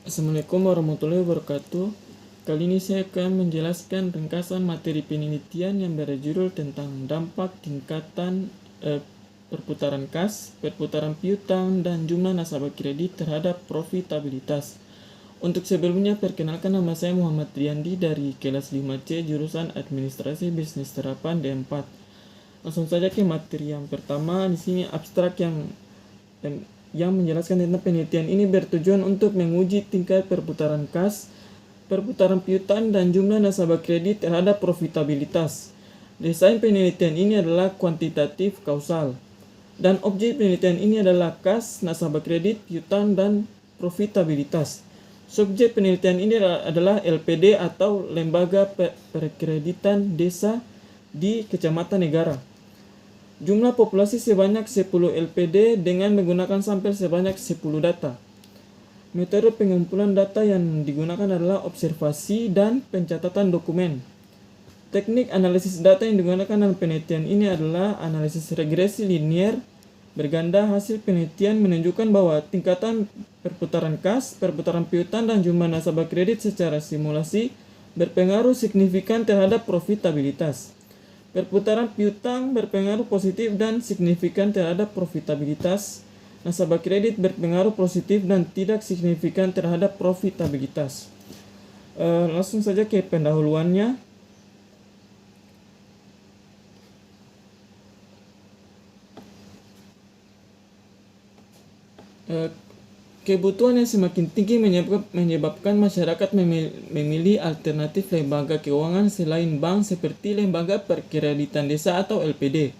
Assalamualaikum warahmatullahi wabarakatuh. Kali ini saya akan menjelaskan ringkasan materi penelitian yang berjudul tentang dampak tingkatan perputaran kas, perputaran piutang, dan jumlah nasabah kredit terhadap profitabilitas. Untuk sebelumnya, perkenalkan, nama saya Muhammad Riyandi dari kelas 5C jurusan Administrasi Bisnis Terapan D4. Langsung saja ke materi yang pertama. Di sini abstrak yang menjelaskan tentang penelitian ini bertujuan untuk menguji tingkat perputaran kas, perputaran piutang, dan jumlah nasabah kredit terhadap profitabilitas. Desain penelitian ini adalah kuantitatif kausal, dan objek penelitian ini adalah kas, nasabah kredit, piutang, dan profitabilitas. Subjek penelitian ini adalah LPD atau Lembaga Perkreditan Desa di Kecamatan Negara. Jumlah populasi sebanyak 10 LPD dengan menggunakan sampel sebanyak 10 data. Metode pengumpulan data yang digunakan adalah observasi dan pencatatan dokumen. Teknik analisis data yang digunakan dalam penelitian ini adalah analisis regresi linier berganda. Hasil penelitian menunjukkan bahwa tingkatan perputaran kas, perputaran piutang, dan jumlah nasabah kredit secara simulasi berpengaruh signifikan terhadap profitabilitas. Perputaran piutang berpengaruh positif dan signifikan terhadap profitabilitas. Nasabah kredit berpengaruh positif dan tidak signifikan terhadap profitabilitas. Langsung saja ke pendahuluannya. Kebutuhan yang semakin tinggi menyebabkan masyarakat memilih alternatif lembaga keuangan selain bank seperti Lembaga Perkreditan Desa atau LPD.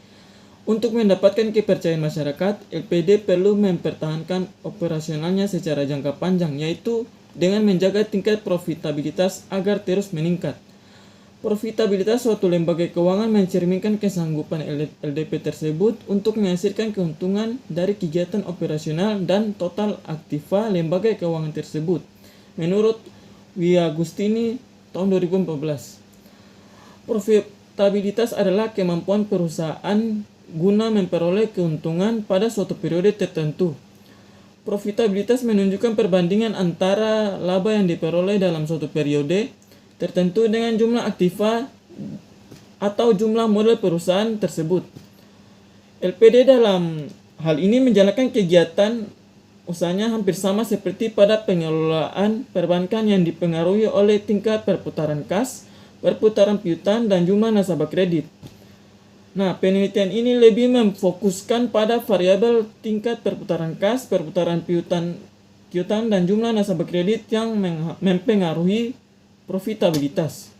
Untuk mendapatkan kepercayaan masyarakat, LPD perlu mempertahankan operasionalnya secara jangka panjang, yaitu dengan menjaga tingkat profitabilitas agar terus meningkat. Profitabilitas suatu lembaga keuangan mencerminkan kesanggupan LDP tersebut untuk menghasilkan keuntungan dari kegiatan operasional dan total aktiva lembaga keuangan tersebut. Menurut Wiagustini tahun 2014, profitabilitas adalah kemampuan perusahaan guna memperoleh keuntungan pada suatu periode tertentu. Profitabilitas menunjukkan perbandingan antara laba yang diperoleh dalam suatu periode tertentu dengan jumlah aktiva atau jumlah modal perusahaan tersebut. LPD dalam hal ini menjalankan kegiatan usahanya hampir sama seperti pada pengelolaan perbankan yang dipengaruhi oleh tingkat perputaran kas, perputaran piutang, dan jumlah nasabah kredit. Nah, penelitian ini lebih memfokuskan pada variabel tingkat perputaran kas, perputaran piutang, dan jumlah nasabah kredit yang mempengaruhi profitabilitas.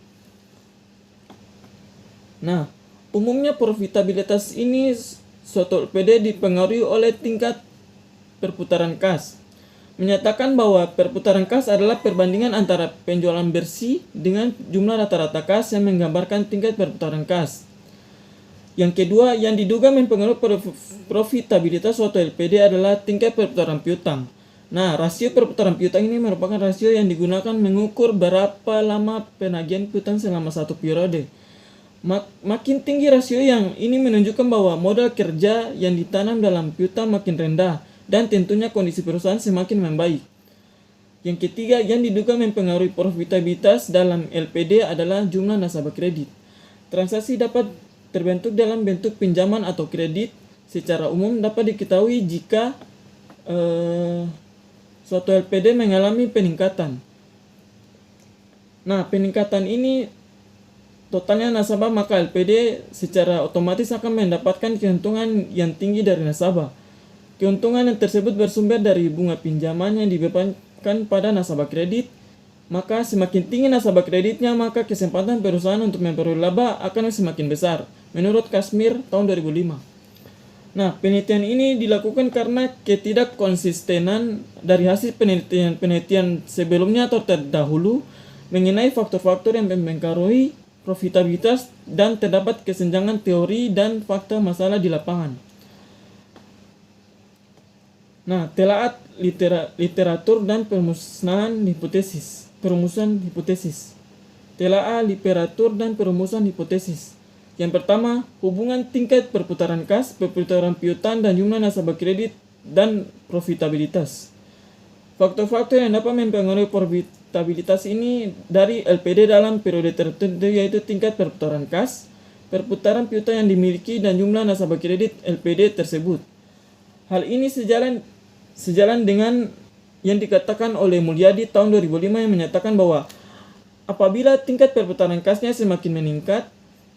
Nah, umumnya profitabilitas ini suatu LPD dipengaruhi oleh tingkat perputaran kas. Menyatakan bahwa perputaran kas adalah perbandingan antara penjualan bersih dengan jumlah rata-rata kas yang menggambarkan tingkat perputaran kas. Yang kedua, yang diduga mempengaruhi profitabilitas suatu LPD adalah tingkat perputaran piutang. Nah, rasio perputaran piutang ini merupakan rasio yang digunakan mengukur berapa lama penagihan piutang selama satu periode. Makin tinggi rasio yang ini menunjukkan bahwa modal kerja yang ditanam dalam piutang makin rendah dan tentunya kondisi perusahaan semakin membaik. Yang ketiga, yang diduga mempengaruhi profitabilitas dalam LPD adalah jumlah nasabah kredit. Transaksi dapat terbentuk dalam bentuk pinjaman atau kredit. Secara umum dapat diketahui jika suatu LPD mengalami peningkatan. Nah, peningkatan ini totalnya nasabah, maka LPD secara otomatis akan mendapatkan keuntungan yang tinggi dari nasabah. Keuntungan yang tersebut bersumber dari bunga pinjaman yang dibebankan pada nasabah kredit. Maka semakin tinggi nasabah kreditnya, maka kesempatan perusahaan untuk memperoleh laba akan semakin besar. Menurut Kasmir tahun 2005. Nah, penelitian ini dilakukan karena ketidakkonsistenan dari hasil penelitian sebelumnya atau terdahulu mengenai faktor-faktor yang mempengaruhi profitabilitas dan terdapat kesenjangan teori dan fakta masalah di lapangan. Nah, telaah literatur dan perumusan hipotesis. Telaah literatur dan perumusan hipotesis. Yang pertama, hubungan tingkat perputaran kas, perputaran piutang, dan jumlah nasabah kredit dan profitabilitas. Faktor-faktor yang dapat mempengaruhi profitabilitas ini dari LPD dalam periode tertentu yaitu tingkat perputaran kas, perputaran piutang yang dimiliki, dan jumlah nasabah kredit LPD tersebut. Hal ini sejalan dengan yang dikatakan oleh Mulyadi tahun 2005 yang menyatakan bahwa apabila tingkat perputaran kasnya semakin meningkat,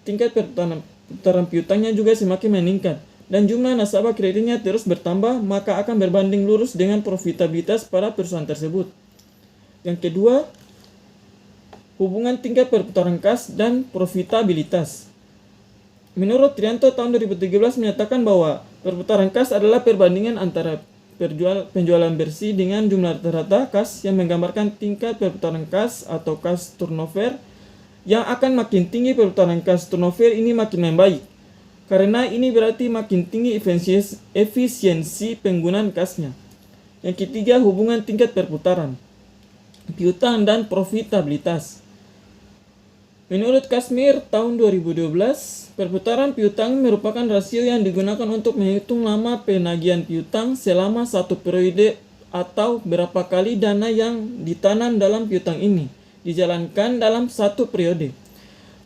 tingkat perputaran piutangnya juga semakin meningkat, dan jumlah nasabah kreditnya terus bertambah, maka akan berbanding lurus dengan profitabilitas pada perusahaan tersebut. Yang kedua, hubungan tingkat perputaran kas dan profitabilitas. Menurut Trianto tahun 2013 menyatakan bahwa perputaran kas adalah perbandingan antara penjualan bersih dengan jumlah rata-rata kas yang menggambarkan tingkat perputaran kas atau kas turnover. Yang akan makin tinggi perputaran kas turnover ini makin membaik, karena ini berarti makin tinggi efisiensi penggunaan kasnya. Yang ketiga, hubungan tingkat perputaran piutang dan profitabilitas. Menurut Kasmir tahun 2012, perputaran piutang merupakan rasio yang digunakan untuk menghitung lama penagihan piutang selama satu periode atau berapa kali dana yang ditanam dalam piutang ini dijalankan dalam satu periode.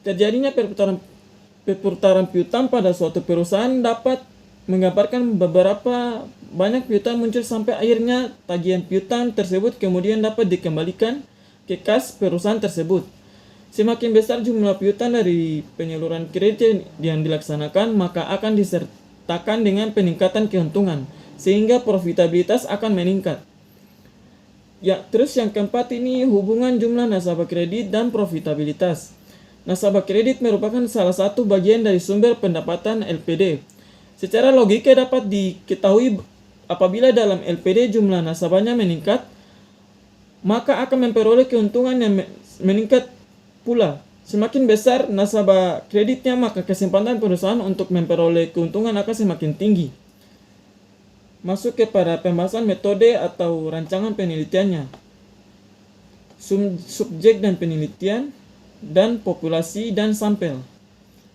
Terjadinya perputaran piutang pada suatu perusahaan dapat menggambarkan beberapa banyak piutang muncul sampai akhirnya tagihan piutang tersebut kemudian dapat dikembalikan ke kas perusahaan tersebut. Semakin besar jumlah piutang dari penyaluran kredit yang dilaksanakan, maka akan disertakan dengan peningkatan keuntungan, sehingga profitabilitas akan meningkat. Ya, terus yang keempat ini hubungan jumlah nasabah kredit dan profitabilitas. Nasabah kredit merupakan salah satu bagian dari sumber pendapatan LPD. Secara logika dapat diketahui apabila dalam LPD jumlah nasabahnya meningkat, maka akan memperoleh keuntungan yang meningkat pula. Semakin besar nasabah kreditnya, maka kesempatan perusahaan untuk memperoleh keuntungan akan semakin tinggi. Masuk kepada pembahasan metode atau rancangan penelitiannya. Subjek dan penelitian, dan populasi dan sampel.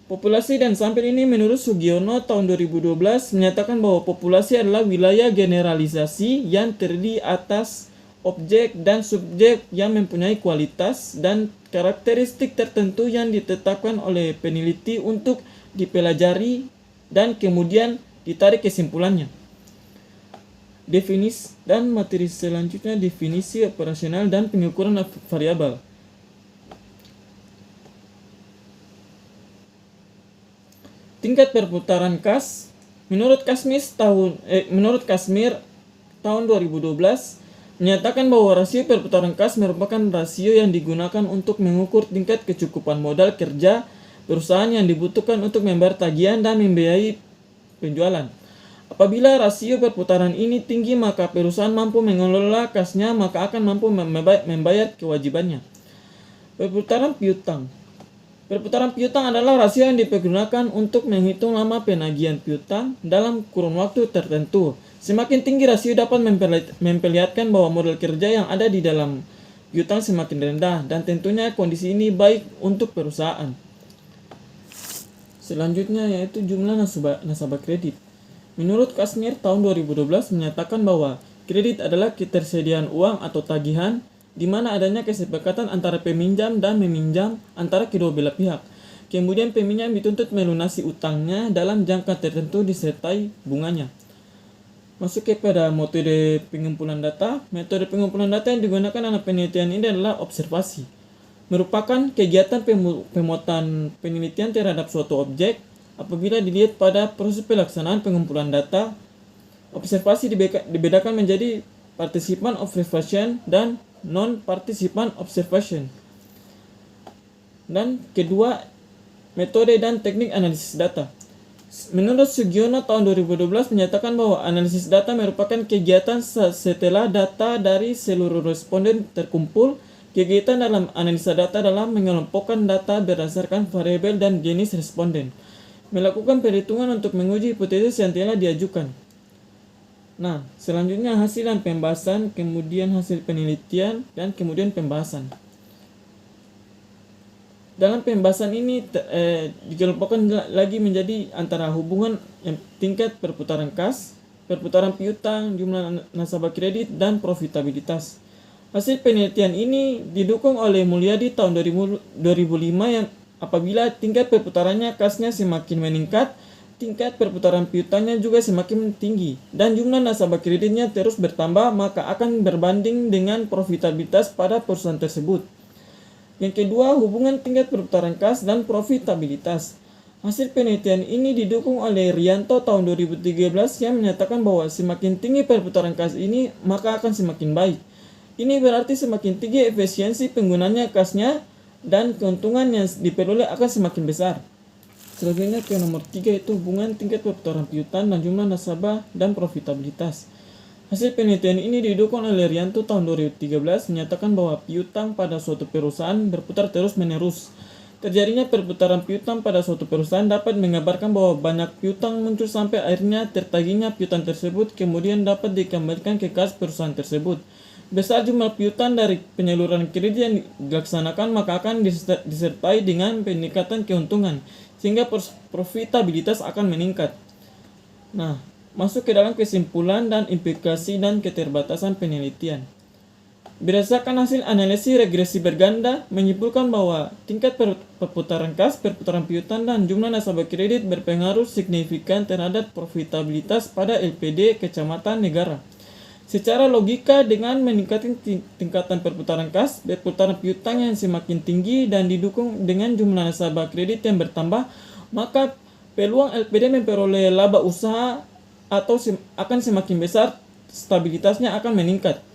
Populasi dan sampel ini menurut Sugiono tahun 2012 menyatakan bahwa populasi adalah wilayah generalisasi yang terdiri atas objek dan subjek yang mempunyai kualitas dan karakteristik tertentu yang ditetapkan oleh peneliti untuk dipelajari dan kemudian ditarik kesimpulannya. Definisi dan materi selanjutnya, definisi operasional dan pengukuran variabel. Tingkat perputaran kas menurut Kasmir tahun 2012 menyatakan bahwa rasio perputaran kas merupakan rasio yang digunakan untuk mengukur tingkat kecukupan modal kerja perusahaan yang dibutuhkan untuk membayar tagihan dan membiayai penjualan. Apabila rasio perputaran ini tinggi, maka perusahaan mampu mengelola kasnya, maka akan mampu membayar kewajibannya. Perputaran piutang. Perputaran piutang adalah rasio yang dipergunakan untuk menghitung lama penagihan piutang dalam kurun waktu tertentu. Semakin tinggi rasio dapat memperlihatkan bahwa modal kerja yang ada di dalam piutang semakin rendah, dan tentunya kondisi ini baik untuk perusahaan. Selanjutnya yaitu jumlah nasabah kredit. Menurut Kasmir tahun 2012 menyatakan bahwa kredit adalah ketersediaan uang atau tagihan di mana adanya kesepakatan antara peminjam dan meminjam antara kedua belah pihak. Kemudian peminjam dituntut melunasi utangnya dalam jangka tertentu disertai bunganya. Masuk kepada metode pengumpulan data. Metode pengumpulan data yang digunakan dalam penelitian ini adalah observasi. Merupakan kegiatan pemuatan penelitian terhadap suatu objek. Apabila dilihat pada proses pelaksanaan pengumpulan data, observasi dibedakan menjadi participant observation dan non-participant observation. Dan kedua, metode dan teknik analisis data. Menurut Sugiono tahun 2012 menyatakan bahwa analisis data merupakan kegiatan setelah data dari seluruh responden terkumpul. Kegiatan dalam analisa data dalam mengelompokkan data berdasarkan variabel dan jenis responden. Melakukan perhitungan untuk menguji hipotesis yang telah diajukan. Nah, selanjutnya hasil dan pembahasan, kemudian hasil penelitian, dan kemudian pembahasan. Dalam pembahasan ini dikelompokkan lagi menjadi antara hubungan tingkat perputaran kas, perputaran piutang, jumlah nasabah kredit, dan profitabilitas. Hasil penelitian ini didukung oleh Mulyadi tahun 2005 yang apabila tingkat perputarannya kasnya semakin meningkat, tingkat perputaran piutangnya juga semakin tinggi, dan jumlah nasabah kreditnya terus bertambah, maka akan berbanding dengan profitabilitas pada perusahaan tersebut. Yang kedua, hubungan tingkat perputaran kas dan profitabilitas. Hasil penelitian ini didukung oleh Rianto tahun 2013 yang menyatakan bahwa semakin tinggi perputaran kas ini, maka akan semakin baik. Ini berarti semakin tinggi efisiensi penggunanya kasnya dan keuntungan yang diperoleh akan semakin besar. Selanjutnya ke nomor 3 itu hubungan tingkat perputaran piutang dan jumlah nasabah dan profitabilitas. Hasil penelitian ini didukung oleh Rianto tahun 2013 menyatakan bahwa piutang pada suatu perusahaan berputar terus-menerus. Terjadinya perputaran piutang pada suatu perusahaan dapat mengabarkan bahwa banyak piutang muncul sampai akhirnya tertagihnya piutang tersebut kemudian dapat dikembalikan ke kas perusahaan tersebut. Besar jumlah piutang dari penyaluran kredit yang dilaksanakan maka akan disertai dengan peningkatan keuntungan sehingga profitabilitas akan meningkat. Nah, masuk ke dalam kesimpulan dan implikasi dan keterbatasan penelitian. Berdasarkan hasil analisis regresi berganda menyimpulkan bahwa tingkat perputaran kas, perputaran piutang, dan jumlah nasabah kredit berpengaruh signifikan terhadap profitabilitas pada LPD kecamatan negara. Secara logika, dengan meningkatkan tingkatan perputaran kas, perputaran piutang yang semakin tinggi dan didukung dengan jumlah nasabah kredit yang bertambah, maka peluang LPD memperoleh laba usaha akan semakin besar, stabilitasnya akan meningkat.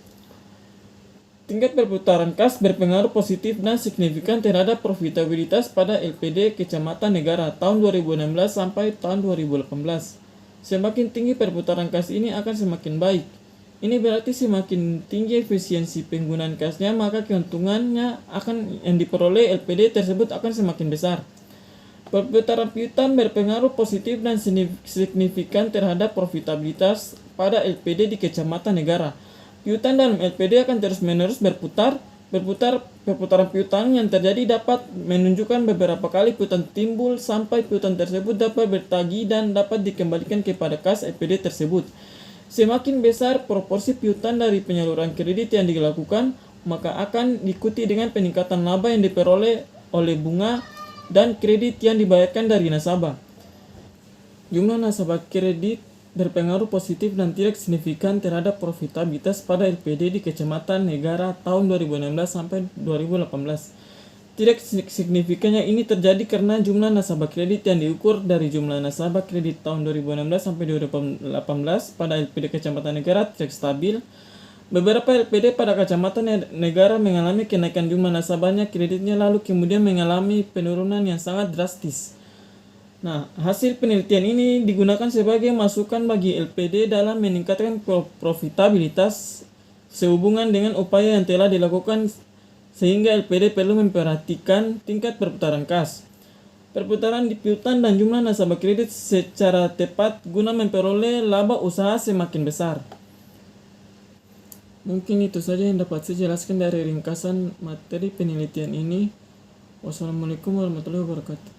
Tingkat perputaran kas berpengaruh positif dan signifikan terhadap profitabilitas pada LPD kecamatan negara tahun 2016 sampai tahun 2018. Semakin tinggi perputaran kas ini akan semakin baik. Ini berarti semakin tinggi efisiensi penggunaan kasnya, maka keuntungannya yang diperoleh LPD tersebut akan semakin besar. Perputaran piutang berpengaruh positif dan signifikan terhadap profitabilitas pada LPD di kecamatan negara. Piutang dalam LPD akan terus-menerus berputar. Perputaran piutang yang terjadi dapat menunjukkan beberapa kali piutang timbul sampai piutang tersebut dapat bertagih dan dapat dikembalikan kepada kas LPD tersebut. Semakin besar proporsi piutang dari penyaluran kredit yang dilakukan, maka akan diikuti dengan peningkatan laba yang diperoleh oleh bunga dan kredit yang dibayarkan dari nasabah. Jumlah nasabah kredit berpengaruh positif dan tidak signifikan terhadap profitabilitas pada LPD di kecamatan negara tahun 2016 sampai 2018. Tidak signifikannya ini terjadi karena jumlah nasabah kredit yang diukur dari jumlah nasabah kredit tahun 2016 sampai 2018 pada LPD kecamatan negara tidak stabil. Beberapa LPD pada kecamatan negara mengalami kenaikan jumlah nasabahnya kreditnya lalu kemudian mengalami penurunan yang sangat drastis. Nah, hasil penelitian ini digunakan sebagai masukan bagi LPD dalam meningkatkan profitabilitas sehubungan dengan upaya yang telah dilakukan sehingga LPD perlu memperhatikan tingkat perputaran kas, perputaran di piutang, dan jumlah nasabah kredit secara tepat guna memperoleh laba usaha semakin besar. Mungkin itu saja yang dapat saya jelaskan dari ringkasan materi penelitian ini. Wassalamualaikum warahmatullahi wabarakatuh.